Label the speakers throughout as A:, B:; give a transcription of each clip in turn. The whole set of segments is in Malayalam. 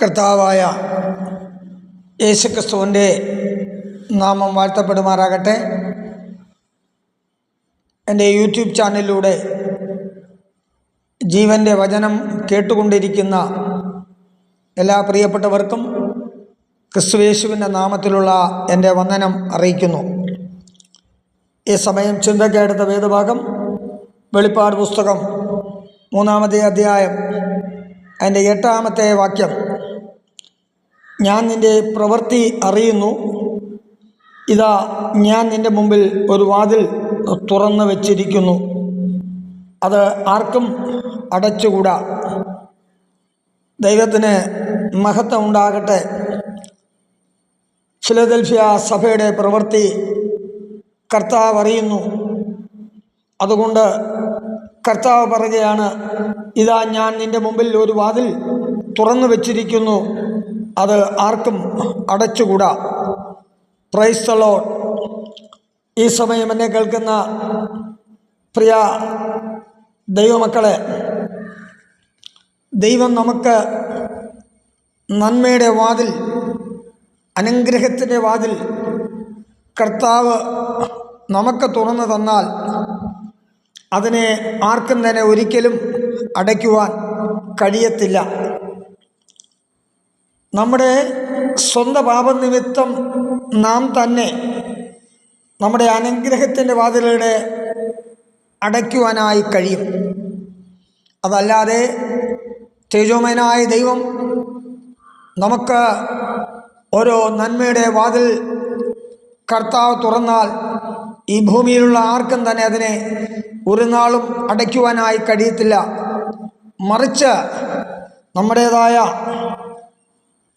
A: കർത്താവായ യേശുക്രിസ്തുവിൻ്റെ നാമം വാഴ്ത്തപ്പെടുമാറാകട്ടെ. എൻ്റെ യൂട്യൂബ് ചാനലിലൂടെ ജീവൻ്റെ വചനം കേട്ടുകൊണ്ടിരിക്കുന്ന എല്ലാ പ്രിയപ്പെട്ടവർക്കും ക്രിസ്തുയേശുവിൻ്റെ നാമത്തിലുള്ള എൻ്റെ വന്ദനം അറിയിക്കുന്നു. ഈ സമയം ചിന്തയ്ക്കെടുത്ത വേദഭാഗം വെളിപ്പാട് പുസ്തകം 3-ാമത്തെ അധ്യായം അതിൻ്റെ 8-ാമത്തെ വാക്യം. ഞാൻ നിൻ്റെ പ്രവൃത്തി അറിയുന്നു, ഇതാ ഞാൻ നിൻ്റെ മുമ്പിൽ ഒരു വാതിൽ തുറന്നു വച്ചിരിക്കുന്നു, അത് ആർക്കും അടച്ചുകൂടാ. ദൈവത്തിന് മഹത്വം ഉണ്ടാകട്ടെ. ഫിലദൽഫിയ സഭയുടെ പ്രവൃത്തി കർത്താവ് അറിയുന്നു. അതുകൊണ്ട് കർത്താവ് പറയുകയാണ്, ഇതാ ഞാൻ നിൻ്റെ മുമ്പിൽ ഒരു വാതിൽ തുറന്നു വച്ചിരിക്കുന്നു, അത് ആർക്കും അടച്ചുകൂടാ. Praise the Lord. ഈ സമയം എന്നെ കേൾക്കുന്ന പ്രിയ ദൈവമക്കളെ, ദൈവം നമുക്ക് നന്മയുടെ വാതിൽ, അനുഗ്രഹത്തിൻ്റെ വാതിൽ കർത്താവ് നമുക്ക് തുറന്നു തന്നാൽ അതിനെ ആർക്കും തന്നെ ഒരിക്കലും അടയ്ക്കുവാൻ കഴിയത്തില്ല. നമ്മുടെ സ്വന്തം പാപനിമിത്തം നാം തന്നെ നമ്മുടെ അനുഗ്രഹത്തിൻ്റെ വാതിലുകളെ അടയ്ക്കുവാനായി കഴിയും. അതല്ലാതെ തേജോമയനായ ദൈവം നമുക്ക് ഓരോ നന്മയുടെ വാതിൽ കർത്താവ് തുറന്നാൽ ഈ ഭൂമിയിലുള്ള ആർക്കും തന്നെ അതിനെ ഒരു നാളും അടയ്ക്കുവാനായി കഴിയത്തില്ല. മറിച്ച് നമ്മുടേതായ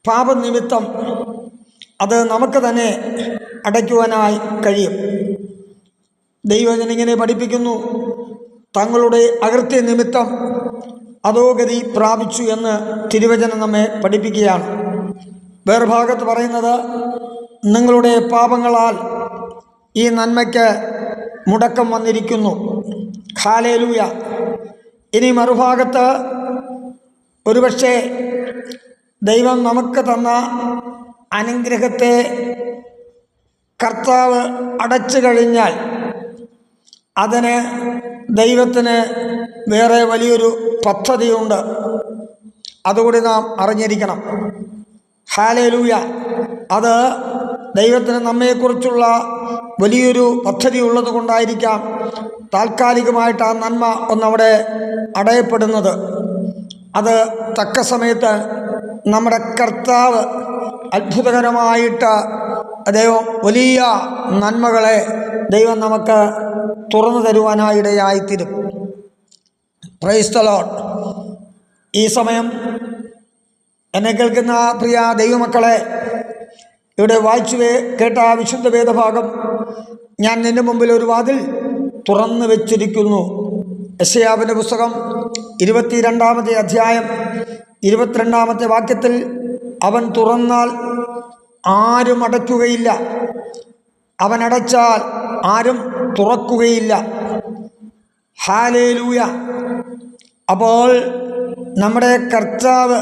A: പാപനിമിത്തം അത് നമുക്ക് തന്നെ അടയ്ക്കുവാനായി കഴിയും. ദൈവജനം ഇങ്ങനെ പഠിപ്പിക്കുന്നു, തങ്ങളുടെ അകൃത്യ നിമിത്തം അധോഗതി പ്രാപിച്ചു എന്ന് തിരുവചനം നമ്മെ പഠിപ്പിക്കുകയാണ്. വേറെ ഭാഗത്ത് പറയുന്നത്, നിങ്ങളുടെ പാപങ്ങളാൽ ഈ നന്മയ്ക്ക് മുടക്കം വന്നിരിക്കുന്നു. ഹല്ലേലൂയ. ഇനി മറുഭാഗത്ത് ഒരുപക്ഷെ ദൈവം നമുക്ക് തന്ന അനുഗ്രഹത്തെ കർത്താവ് അടച്ചു കഴിഞ്ഞാൽ അതിന് ദൈവത്തിന് വേറെ വലിയൊരു പദ്ധതിയുണ്ട്. അതുകൂടി നാം അറിഞ്ഞിരിക്കണം. ഹല്ലേലൂയ. അത് ദൈവത്തിന് നമ്മെക്കുറിച്ചുള്ള വലിയൊരു പദ്ധതി ഉള്ളത് കൊണ്ടായിരിക്കാം താൽക്കാലികമായിട്ട് ആ നന്മ ഒന്നവിടെ അടയപ്പെടുന്നത്. അത് തക്ക സമയത്ത് നമ്മുടെ കർത്താവ് അത്ഭുതകരമായിട്ട് ദൈവം വലിയ നന്മകളെ ദൈവം നമുക്ക് തുറന്നു തരുവാനായിടയായിത്തീരും. Praise the Lord. ഈ സമയം എന്നെ കേൾക്കുന്ന പ്രിയ ദൈവമക്കളെ, ഇവിടെ വായിച്ചു കേട്ട വിശുദ്ധ വേദഭാഗം, ഞാൻ നിൻ്റെ മുമ്പിൽ ഒരു വാതിൽ തുറന്നു വച്ചിരിക്കുന്നു. യെശയ്യാവിൻ്റെ പുസ്തകം 22-ാമത്തെ അധ്യായം 22-ാമത്തെ വാക്യത്തിൽ, അവൻ തുറന്നാൽ ആരും അടയ്ക്കുകയില്ല, അവൻ അടച്ചാൽ ആരും തുറക്കുകയില്ല. ഹല്ലേലൂയ. അപ്പോൾ നമ്മുടെ കർത്താവ്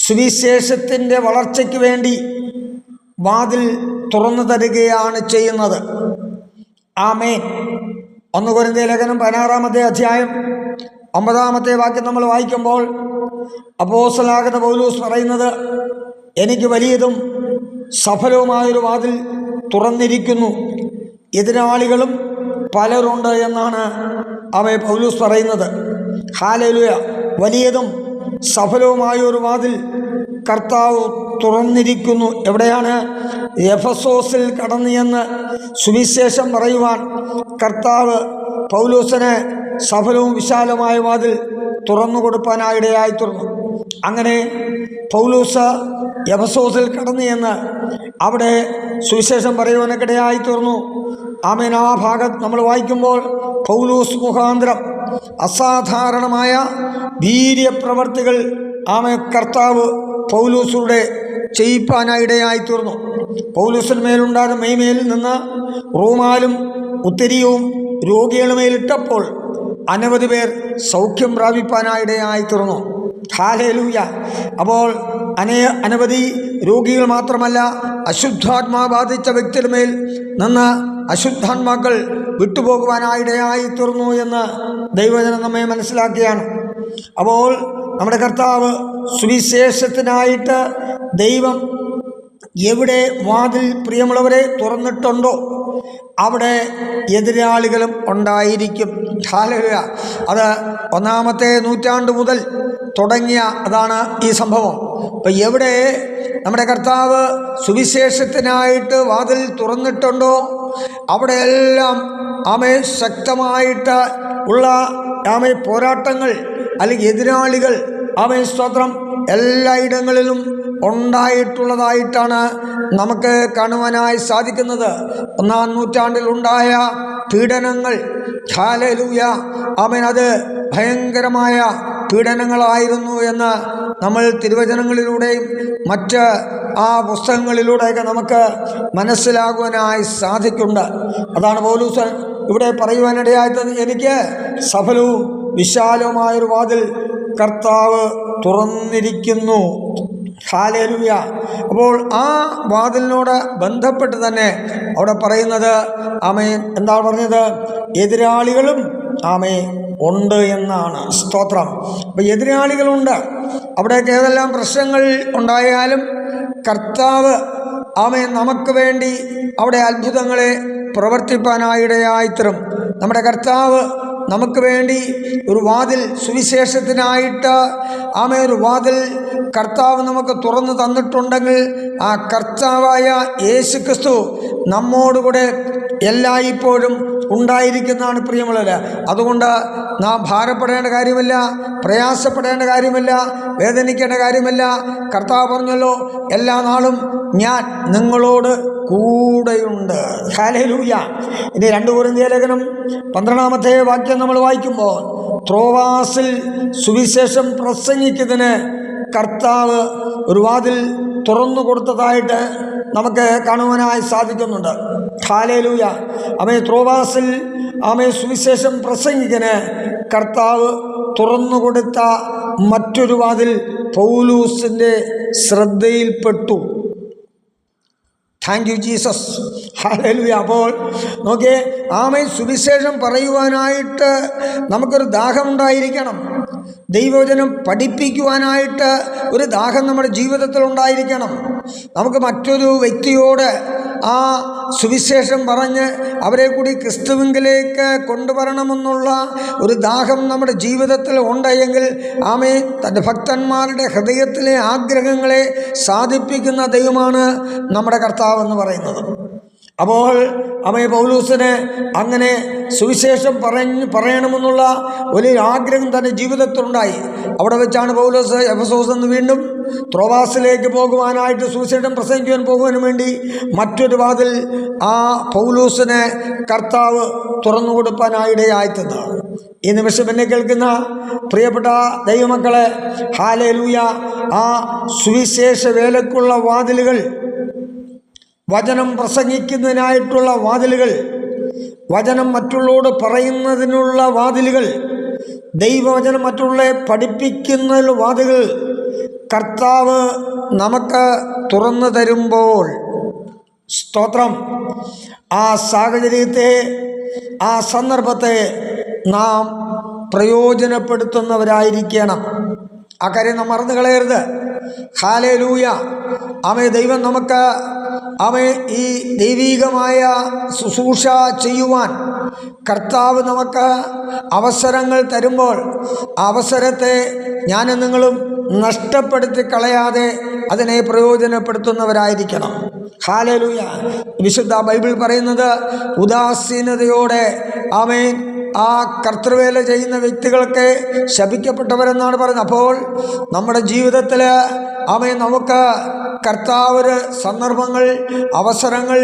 A: സുവിശേഷത്തിൻ്റെ വളർച്ചയ്ക്ക് വേണ്ടി വാതിൽ തുറന്നു തരികയാണ് ചെയ്യുന്നത്. ആമേൻ. 1 കൊരിന്ത്യർ ലേഖനം 16-ാമത്തെ അധ്യായം 9-ാമത്തെ വാക്യം നമ്മൾ വായിക്കുമ്പോൾ അപ്പോസ്തലനാകുന്ന പൗലോസ് പറയുന്നത്, എനിക്ക് വലിയതും സഫലവുമായൊരു വാതിൽ തുറന്നിരിക്കുന്നു, എതിരാളികളും പലരുണ്ട് എന്നാണ് പൗലോസ് പറയുന്നത്. ഹല്ലേലൂയ. വലിയതും സഫലവുമായൊരു വാതിൽ കർത്താവ് തുറന്നിരിക്കുന്നു. എവിടെയാണ്? എഫെസോസിൽ കടന്നു ചെന്ന് സുവിശേഷം പറയുവാൻ കർത്താവ് പൗലോസിന് സഫലവും വിശാലമായ വാതിൽ തുറന്നു കൊടുക്കാനായിടയായി തീർന്നു. അങ്ങനെ പൗലോസ് എഫെസോസിൽ കടന്നു ചെന്ന് അവിടെ സുവിശേഷം പറയുവാനൊക്കിടയായി തീർന്നു. ആമേൻ. ആ ഭാഗത്ത് നമ്മൾ വായിക്കുമ്പോൾ പൗലോസ് മുഖാന്തരം അസാധാരണമായ വീര്യപ്രവർത്തികൾ കർത്താവ് പൗലോസിലൂടെ ചെയ്യിപ്പാനായിടയായി തീർന്നു. പൗലോസിന്മേലുണ്ടായിരുന്ന മെയ്മേലിൽ നിന്ന് റൂമാലും ഉത്തരീയവും രോഗികളുമേലിട്ടപ്പോൾ അനവധി പേർ സൗഖ്യം പ്രാപിപ്പാനായിടയായി തീർന്നു. ഹല്ലേലൂയ. അപ്പോൾ അനവധി രോഗികൾ മാത്രമല്ല, അശുദ്ധാത്മാ ബാധിച്ച വ്യക്തിയുടെ മേൽ നിന്ന് അശുദ്ധാത്മാക്കൾ വിട്ടുപോകുവാനായിടയായി തീർന്നു എന്ന് ദൈവജനം നമ്മെ മനസ്സിലാക്കിയാണ്. അപ്പോൾ നമ്മുടെ കർത്താവ് സുവിശേഷത്തിനായിട്ട് ദൈവം എവിടെ വാതിൽ പ്രിയമുള്ളവരെ തുറന്നിട്ടുണ്ടോ അവിടെ എതിരാളികളും ഉണ്ടായിരിക്കും. ഹല്ലേലൂയ. അത് 1-ാമത്തെ നൂറ്റാണ്ട് മുതൽ തുടങ്ങിയ അതാണ് ഈ സംഭവം. അപ്പോൾ എവിടെ നമ്മുടെ കർത്താവ് സുവിശേഷത്തിനായിട്ട് വാതിൽ തുറന്നിട്ടുണ്ടോ അവിടെയെല്ലാം ശക്തമായിട്ട് ഉള്ള പോരാട്ടങ്ങൾ അല്ലെങ്കിൽ എതിരാളികൾ സ്തോത്രം എല്ലായിടങ്ങളിലും ഉണ്ടായിട്ടുള്ളതായിട്ടാണ് നമുക്ക് കാണുവാനായി സാധിക്കുന്നത്. 1-ാം നൂറ്റാണ്ടിൽ ഉണ്ടായ പീഡനങ്ങൾ, ഹല്ലേലൂയ, അത് ഭയങ്കരമായ പീഡനങ്ങളായിരുന്നു എന്ന് നമ്മൾ തിരുവചനങ്ങളിലൂടെയും മറ്റ് പുസ്തകങ്ങളിലൂടെയൊക്കെ നമുക്ക് മനസ്സിലാകുവാനായി സാധിക്കുന്നുണ്ട്. അതാണ് പൗലോസ് ഇവിടെ പറയുവാനിടയായത്, എനിക്ക് സഫലവും വിശാലവുമായൊരു വാതിൽ കർത്താവ് തുറന്നിരിക്കുന്നു. ഹല്ലേലൂയ. അപ്പോൾ ആ വാതിലിനോട് ബന്ധപ്പെട്ട് തന്നെ അവിടെ പറയുന്നത് എന്താണ് പറഞ്ഞത്? എതിരാളികളും ഉണ്ട് എന്നാണ്. സ്തോത്രം. അപ്പോൾ എതിരാളികളുണ്ട്. അവിടെയൊക്കെ ഏതെല്ലാം പ്രശ്നങ്ങൾ ഉണ്ടായാലും കർത്താവ് നമുക്ക് വേണ്ടി അവിടെ അത്ഭുതങ്ങളെ പ്രവർത്തിപ്പാനായിടയായിത്തരും. നമ്മുടെ കർത്താവ് നമുക്ക് വേണ്ടി ഒരു വാതിൽ സുവിശേഷത്തിനായിട്ട് ഒരു വാതിൽ കർത്താവ് നമുക്ക് തുറന്നു തന്നിട്ടുണ്ടെങ്കിൽ ആ കർത്താവായ യേശുക്രിസ്തു നമ്മോടുകൂടെ എല്ലായ്പ്പോഴും ഉണ്ടായിരിക്കുന്നതാണ് പ്രിയമുള്ളവർ. അതുകൊണ്ട് നാം ഭാരപ്പെടേണ്ട കാര്യമില്ല, പ്രയാസപ്പെടേണ്ട കാര്യമില്ല, വേദനിക്കേണ്ട കാര്യമില്ല. കർത്താവ് പറഞ്ഞല്ലോ, എല്ലാ നാളും ഞാൻ നിങ്ങളോട് കൂടെയുണ്ട്. ഹല്ലേലൂയ. ഇനി 2 കൊരിന്ത്യർ ലേഖനം 12-ാമത്തെ വാക്യം നമ്മൾ വായിക്കുമ്പോൾ, ത്രോവാസിൽ സുവിശേഷം പ്രസംഗിക്കുന്നതിന് കർത്താവ് ഒരു വാതിൽ തുറന്നു കൊടുത്തതായിട്ട് നമുക്ക് കാണുവാനായി സാധിക്കുന്നുണ്ട്. ഹല്ലേലൂയ. ത്രോവാസിൽ സുവിശേഷം പ്രസംഗിക്കുന്നതിന് കർത്താവ് തുറന്നു കൊടുത്ത മറ്റൊരു വാതിൽ പൗലോസിൻ്റെ ശ്രദ്ധയിൽപ്പെട്ടു. Thank you Jesus. ഹല്ലേലൂയ. അപ്പോൾ നോക്കിയേ, സുവിശേഷം പറയുവാനായിട്ട് നമുക്കൊരു ദാഹമുണ്ടായിരിക്കണം. ദൈവവചനം പഠിപ്പിക്കുവാനായിട്ട് ഒരു ദാഹം നമ്മുടെ ജീവിതത്തിൽ ഉണ്ടായിരിക്കണം. നമുക്ക് മറ്റൊരു വ്യക്തിയോട് ആ സുവിശേഷം പറഞ്ഞ് അവരെ കൂടി ക്രിസ്തുവിലേക്ക് കൊണ്ടുവരണമെന്നുള്ള ഒരു ദാഹം നമ്മുടെ ജീവിതത്തിൽ ഉണ്ടെങ്കിൽ തൻ്റെ ഭക്തന്മാരുടെ ഹൃദയത്തിലെ ആഗ്രഹങ്ങളെ സാധിപ്പിക്കുന്ന ദൈവമാണ് നമ്മുടെ കർത്താവെന്ന് പറയുന്നത്. അപ്പോൾ പൗലോസിന് അങ്ങനെ സുവിശേഷം പറയണമെന്നുള്ള വലിയൊരു ആഗ്രഹം തൻ്റെ ജീവിതത്തിലുണ്ടായി. അവിടെ വെച്ചാണ് പൗലോസ് എഫെസോസ് നിന്ന് വീണ്ടും ത്രോവാസിലേക്ക് പോകുവാനായിട്ട് സുവിശേഷം പ്രസംഗിക്കുവാൻ പോകുവാൻ വേണ്ടി മറ്റൊരു വാതിൽ പൗലോസിന് കർത്താവ് തുറന്നു കൊടുക്കാനായിടയായിത്തത്. ഈ നിമിഷം എന്നെ കേൾക്കുന്ന പ്രിയപ്പെട്ട ദൈവമക്കളെ, ഹല്ലേലൂയ, സുവിശേഷ വേലക്കുള്ള വാതിലുകൾ, വചനം പ്രസംഗിക്കുന്നതിനായിട്ടുള്ള വാതിലുകൾ, വചനം മറ്റുള്ളവരോട് പറയുന്നതിനുള്ള വാതിലുകൾ, ദൈവവചനം മറ്റുള്ളവരെ പഠിപ്പിക്കുന്ന വാതിലുകൾ കർത്താവ് നമുക്ക് തുറന്നു തരുമ്പോൾ, സ്തോത്രം, ആ സാഹചര്യത്തെ, ആ സന്ദർഭത്തെ നാം പ്രയോജനപ്പെടുത്തുന്നവരായിരിക്കണം. ആ കാര്യം നാം മറന്നു കളയരുത്. ഹല്ലേലൂയ. ദൈവം നമുക്ക് ഈ ദൈവീകമായ ശുശ്രൂഷ ചെയ്യുവാൻ കർത്താവ് നമുക്ക് അവസരങ്ങൾ തരുമ്പോൾ അവസരത്തെ ഞാനും നിങ്ങളും നഷ്ടപ്പെടുത്തി കളയാതെ അതിനെ പ്രയോജനപ്പെടുത്തുന്നവരായിരിക്കണം. ഹല്ലേലൂയ. വിശുദ്ധ ബൈബിൾ പറയുന്നത് ഉദാസീനതയോടെ ആ കർത്തൃവേല ചെയ്യുന്ന വ്യക്തികൾക്ക് ശപിക്കപ്പെട്ടവരെന്നാണ് പറയുന്നത്. അപ്പോൾ നമ്മുടെ ജീവിതത്തിൽ നമുക്ക് കർത്താവ് സന്ദർഭങ്ങൾ, അവസരങ്ങൾ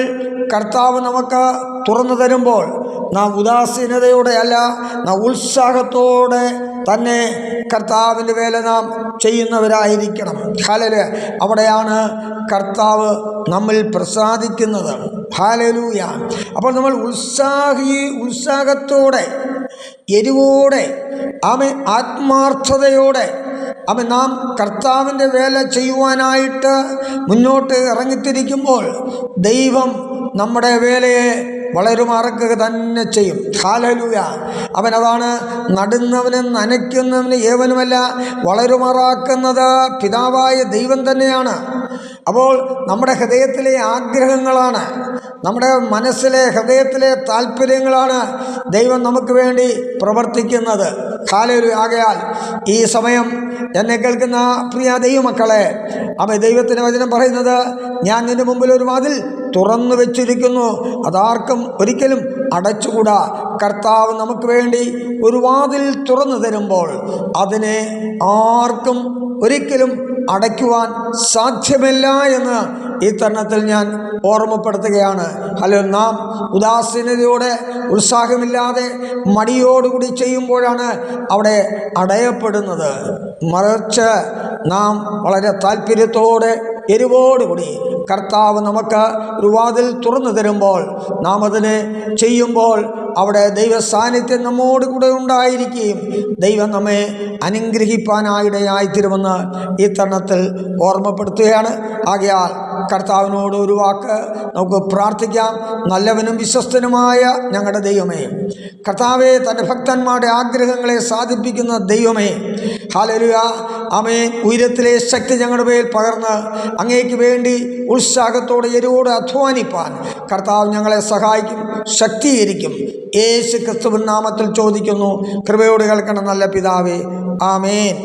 A: കർത്താവ് നമുക്ക് തുറന്നു തരുമ്പോൾ നാം ഉദാസീനതയോടെ അല്ല, നാം ഉത്സാഹത്തോടെ തന്നെ കർത്താവിൻ്റെ വേല നാം ചെയ്യുന്നവരായിരിക്കണം. ഹല്ലേലൂയ. അവിടെയാണ് കർത്താവ് നമ്മിൽ പ്രസാദിക്കുന്നത്. ഹല്ലേലൂയ. അപ്പോൾ നമ്മൾ ഉത്സാഹത്തോടെ, എരിവോടെ, ആത്മാർത്ഥതയോടെ അപ്പം നാം കർത്താവിൻ്റെ വേല ചെയ്യുവാനായിട്ട് മുന്നോട്ട് ഇറങ്ങിത്തിരിക്കുമ്പോൾ ദൈവം നമ്മുടെ വേലയെ വളരുമാറക്കുക തന്നെ ചെയ്യും. ഹല്ലേലൂയ. അവനതാണ് നടുന്നവനും നനയ്ക്കുന്നവന് ഏവനുമല്ല, വളരുമാറാക്കുന്നത് പിതാവായ ദൈവം തന്നെയാണ്. അപ്പോൾ നമ്മുടെ ഹൃദയത്തിലെ ആഗ്രഹങ്ങളാണ്, നമ്മുടെ മനസ്സിലെ ഹൃദയത്തിലെ താല്പര്യങ്ങളാണ് ദൈവം നമുക്ക് വേണ്ടി പ്രവർത്തിക്കുന്നത്. ഹല്ലേലൂയ. ആകയാൽ ഈ സമയം എന്നെ കേൾക്കുന്ന പ്രിയ ദൈവമക്കളെ, ദൈവത്തിൻ്റെ വചനം പറയുന്നത്, ഞാൻ നിന്റെ മുമ്പിൽ ഒരു വാതിൽ തുറന്നു വെച്ചിരിക്കുന്നു, അതാർക്കും ഒരിക്കലും അടച്ചുകൂടാ. കർത്താവ് നമുക്ക് വേണ്ടി ഒരു വാതിൽ തുറന്നു തരുമ്പോൾ അതിനെ ആർക്കും ഒരിക്കലും അടയ്ക്കുവാൻ സാധ്യമല്ല എന്ന് ഈ തരുണത്തിൽ ഞാൻ ഓർമ്മപ്പെടുത്തുകയാണ്. നാം ഉദാസീനതയോടെ, ഉത്സാഹമില്ലാതെ, മടിയോടുകൂടി ചെയ്യുമ്പോഴാണ് അവിടെ അടയപ്പെടുന്നത്. മറിച്ച് നാം വളരെ താല്പര്യത്തോടെ, എരിവോടുകൂടി കർത്താവ് നമുക്ക് ഒരു വാതിൽ തുറന്നു തരുമ്പോൾ നാം അതിനെ ചെയ്യുമ്പോൾ അവിടെ ദൈവ സാന്നിധ്യം നമ്മോട് കൂടെ ഉണ്ടായിരിക്കുകയും ദൈവം നമ്മെ അനുഗ്രഹിപ്പാനായിടയായിത്തീരുമെന്ന് ഈ തരുണത്തിൽ ഓർമ്മപ്പെടുത്തുകയാണ്. ആകയാൽ കർത്താവിനോട് ഒരു വാക്ക് നമുക്ക് പ്രാർത്ഥിക്കാം. നല്ലവനും വിശ്വസ്തനുമായ ഞങ്ങളുടെ ദൈവമേ, കർത്താവെ, തൻ്റെ ഭക്തന്മാരുടെ ആഗ്രഹങ്ങളെ സാധിപ്പിക്കുന്ന ദൈവമേ, ഹല്ലേലൂയ. ആമേൻ. ഉയരത്തിലെ ശക്തി ഞങ്ങളുടെ മേൽ പകർന്ന് അങ്ങേക്ക് വേണ്ടി ഉത്സാഹത്തോടെ എരിവോടെ അധ്വാനിപ്പാൻ കർത്താവ് ഞങ്ങളെ സഹായിക്കും, ശക്തീകരിക്കും. യേശു ക്രിസ്തുവിൻ നാമത്തിൽ ചോദിക്കുന്നു, കൃപയോടെ കേൾക്കണം നല്ല പിതാവേ. ആമേൻ.